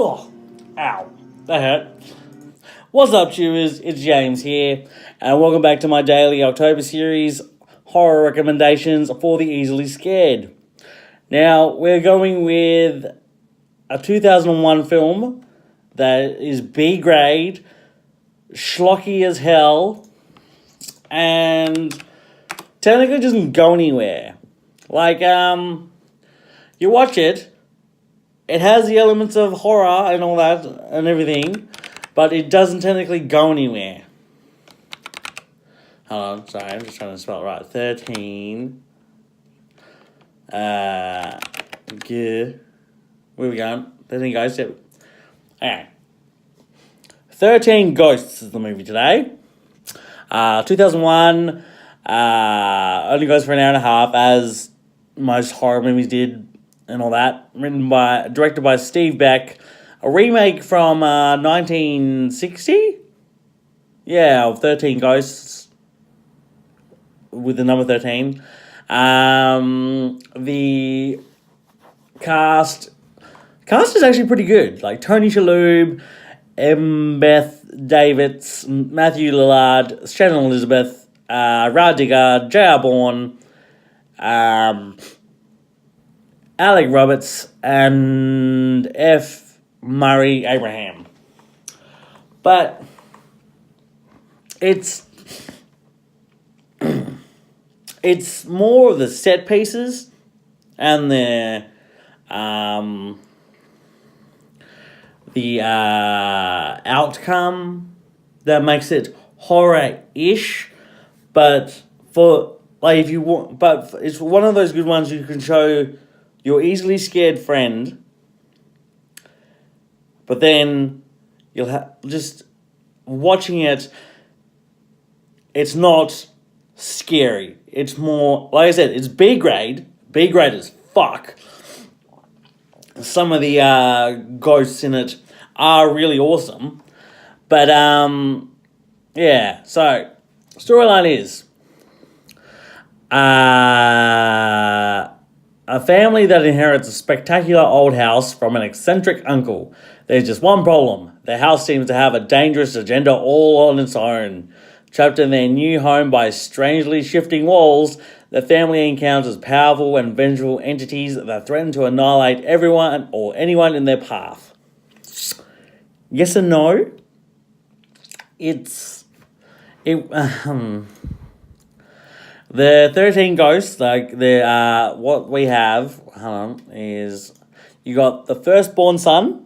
Oh, ow, that hurt. What's up, viewers? It's James here, and welcome back to my daily October series, horror recommendations for the easily scared. Now, we're going with a 2001 film that is B grade, schlocky as hell, and technically doesn't go anywhere. Like, you watch it, it has the elements of horror and all that and everything, but it doesn't technically go anywhere. Hold on, sorry, I'm just trying to spell it right. 13. Where we going? 13 Ghosts. Yep. Okay. 13 Ghosts is the movie today. 2001. Only goes for an hour and a half, as most horror movies did and all that. Directed by Steve Beck. A remake from 1960? Yeah, of 13 Ghosts. With the number 13. The cast is actually pretty good. Like Tony Shalhoub, Beth Davids, Matthew Lillard, Shannon Elizabeth, Rod Digger, J.R. Bourne, Alec Roberts, and F. Murray Abraham. But it's more of the set pieces and the outcome that makes it horror-ish. But for like, if you want, but it's one of those good ones you can show your easily scared friend. But then you'll have just watching it. It's not scary. It's more, like I said, it's B grade. B grade as fuck. Some of the ghosts in it are really awesome. But yeah. So storyline is a family that inherits a spectacular old house from an eccentric uncle. There's just one problem. The house seems to have a dangerous agenda all on its own. Trapped in their new home by strangely shifting walls, the family encounters powerful and vengeful entities that threaten to annihilate everyone or anyone in their path. Yes and no. The 13 Ghosts, like what we have, is you got the firstborn son,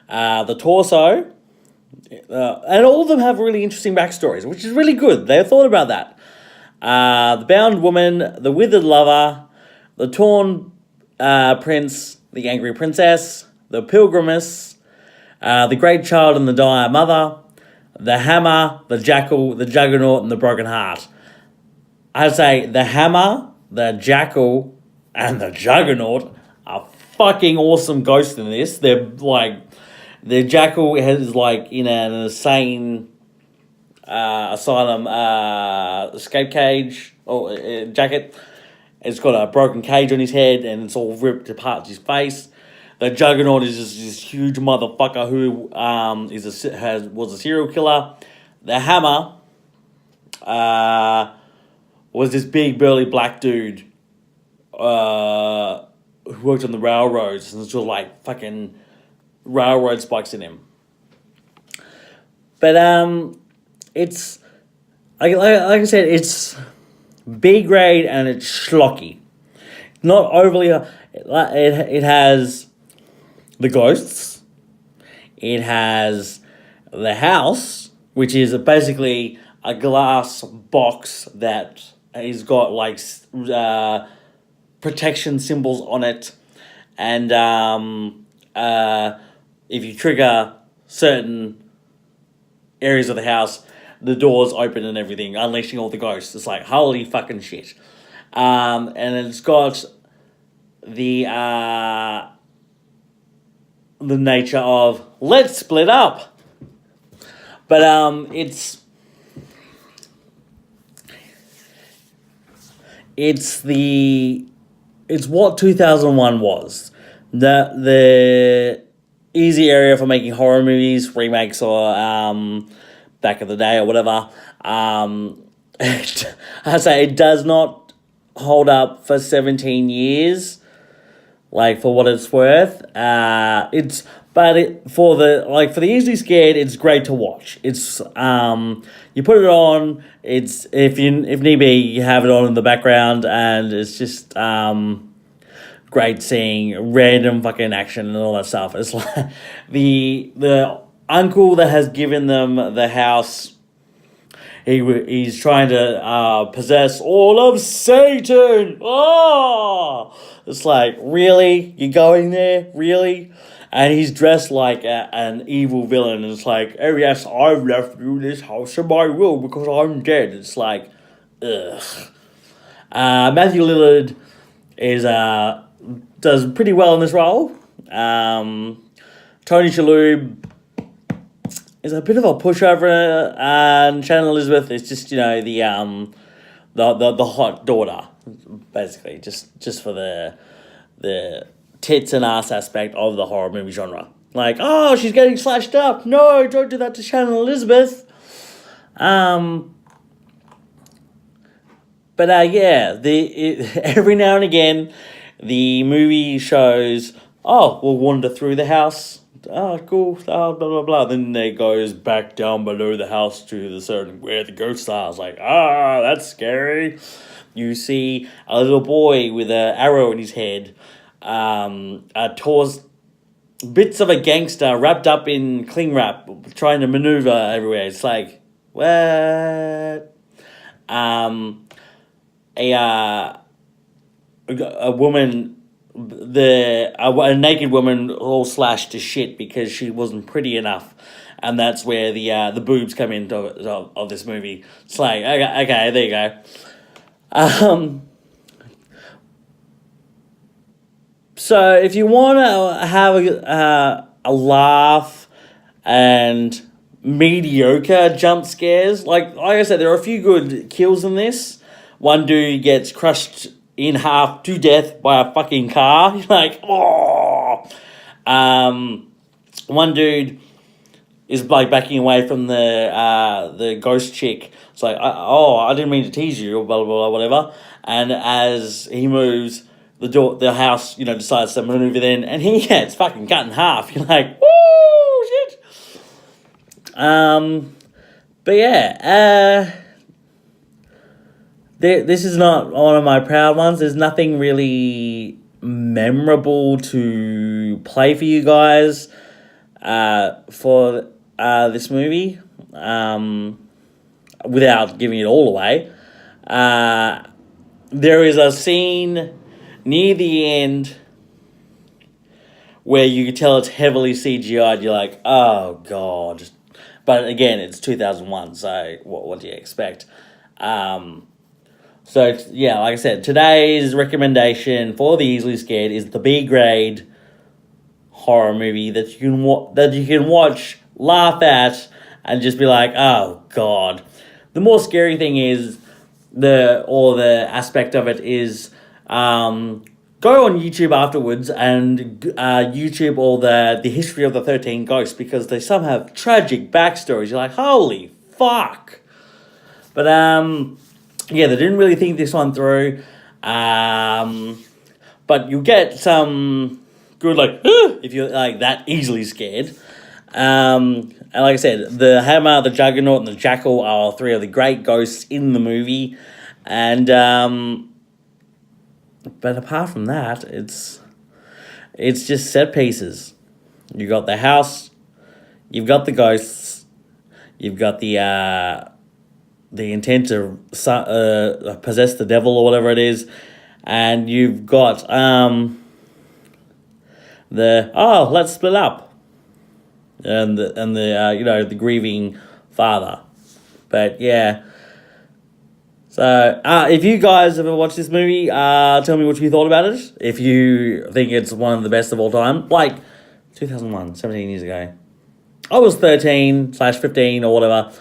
the torso, and all of them have really interesting backstories, which is really good. They thought about that. The bound woman, the withered lover, the torn prince, the angry princess, the pilgrimess, the great child and the dire mother, the hammer, the jackal, the juggernaut, and the broken heart. I'd say the hammer, the jackal, and the juggernaut are fucking awesome ghosts in this. They're like, the jackal is like in an insane asylum escape cage or jacket. It's got a broken cage on his head and it's all ripped apart his face. The juggernaut is just this huge motherfucker who was a serial killer. The hammer was this big burly black dude who worked on the railroads and sort of like fucking railroad spikes in him. But it's like I said, it's B grade and it's schlocky. Not overly. It has the ghosts. It has the house, which is basically a glass box that has got like protection symbols on it, and if you trigger certain areas of the house, the doors open and everything, unleashing all the ghosts. It's like, holy fucking shit. And it's got the nature of, let's split up. But it's what 2001 was. If easy area for making horror movies, remakes, or back in the day or whatever. I say it does not hold up for 17 years, like for what it's worth. For the easily scared, it's great to watch. It's you put it on. It's if need be, you have it on in the background, and it's just great seeing random fucking action and all that stuff. It's like the uncle that has given them the house. He's trying to possess all of Satan. Oh, it's like, really? You're going there? Really? And he's dressed like an evil villain. And it's like, oh yes, I've left you this house in my will because I'm dead. It's like, ugh. Matthew Lillard does pretty well in this role. Tony Shalhoub is a bit of a pushover, and Shannon Elizabeth is just, the hot daughter, basically, just for the tits and ass aspect of the horror movie genre. Like, oh, she's getting slashed up. No, don't do that to Shannon Elizabeth. Every now and again, the movie shows, oh, we'll wander through the house. Oh, cool, blah, blah, blah. Then it goes back down below the house to the certain where the ghosts are. It's like, that's scary. You see a little boy with an arrow in his head, tours bits of a gangster wrapped up in cling wrap, trying to maneuver everywhere. It's like, what? A woman, a naked woman all slashed to shit because she wasn't pretty enough, and that's where the boobs come into of this movie. It's like, okay, there you go. So if you want to have a laugh and mediocre jump scares, like I said, there are a few good kills in this. One dude gets crushed in half to death by a fucking car. You're like, oh. One dude is like backing away from the ghost chick. It's like, I didn't mean to tease you, or blah, blah, blah, whatever. And as he moves, the house, decides to maneuver then, and he gets fucking cut in half. You're like, woo, shit. But yeah, this is not one of my proud ones. There's nothing really memorable to play for you guys for this movie, without giving it all away. There is a scene near the end where you can tell it's heavily CGI'd. You're like, oh god. But again, it's 2001, so what do you expect? So yeah, like I said, today's recommendation for the easily scared is the B grade horror movie that you can watch, laugh at, and just be like, oh god. The more scary thing is the aspect of it is go on YouTube afterwards and YouTube all the history of the 13 ghosts, because they some have tragic backstories. You're like, holy fuck. But yeah, they didn't really think this one through. But you get some good, like, if you're like that easily scared. And like I said, the Hammer, the Juggernaut, and the Jackal are three of the great ghosts in the movie. And but apart from that, it's just set pieces. You got the house, you've got the ghosts, you've got the intent to possess the devil or whatever it is, and you've got let's split up, and the grieving father. But yeah. So, if you guys ever watched this movie, tell me what you thought about it. If you think it's one of the best of all time. Like, 2001, 17 years ago. I was 13/15 or whatever.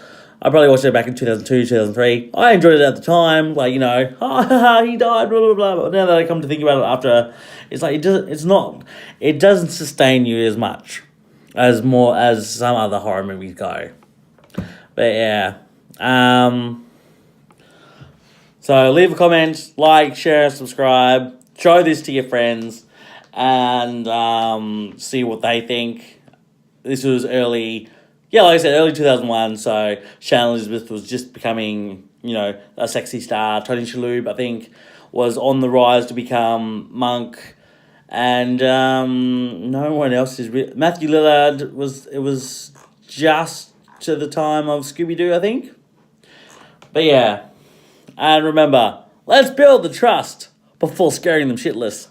I probably watched it back in 2002, 2003. I enjoyed it at the time. Like, he died, blah, blah, blah. But now that I come to think about it after, it's like, it doesn't sustain you as much. as some other horror movies go. But yeah. So leave a comment, like, share, subscribe, show this to your friends, and see what they think. This was early, like I said, early 2001, so Shannon Elizabeth was just becoming, a sexy star. Tony Shalhoub, I think, was on the rise to become Monk, and no one else is... Matthew Lillard was just to the time of Scooby-Doo, I think. But yeah, and remember, let's build the trust before scaring them shitless.